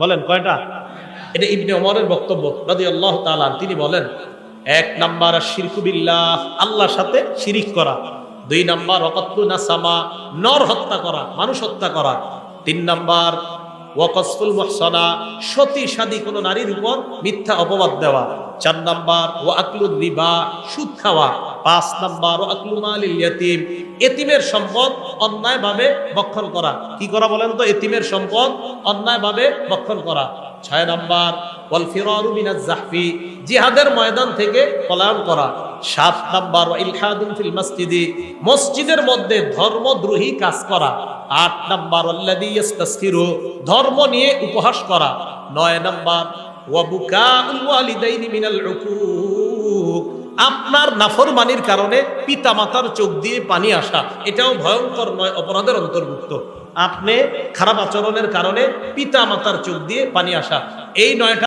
বলেন কয়টা? এটা ইবনে ওমরের বক্তব্য রাদিয়াল্লাহু তাআলা। তিনি বলেন, 1 নাম্বার শিরকু বিল্লাহ, আল্লাহর সাথে শিরিক করা। 2 নাম্বার ওয়াকাতলু নাসামা, নর হত্যা করা, মানুষ হত্যা করা। 3 নাম্বার ওয়াকসফুল মুহসানা, সতী সাদী কোনো নারীর উপর মিথ্যা অপবাদ দেওয়া। 4 নাম্বার ওয়া আকলুর রিবা, সুদ খাওয়া। 5 নাম্বার ওয়া আকলু মালিল ইয়াতীম, এতিমের সম্পদ অন্যায়ভাবে ভক্ষণ করা। কি করা বলেন তো? এতিমের সম্পদ অন্যায়ভাবে ভক্ষণ করা। 6 নাম্বার ওয়াল ফিরারু মিনাজ জাহফি, জিহাদের ময়দান থেকে পলায়ন করা। 7 নাম্বার ওয়া ইলহাদুন ফিল মসজিদি, মসজিদের মধ্যে ধর্মদ্রোহী কাজ করা। 8 নাম্বার আল্লাযী ইস্তাসখিরু, ধর্ম নিয়ে উপহাস করা। 9 নাম্বার ওয়া বুকাউল ওয়ালিদাইনি মিনাল উকুক, আপনার নাফরমানির কারণে পিতামাতার চোখ দিয়ে পানি আসা, এটাও ভয়ঙ্কর 9 অপরাধের অন্তর্ভুক্ত। আপনি খারাপ আচরণের কারণে পিতামাতার চোখ দিয়ে পানি আসা, এই 9টা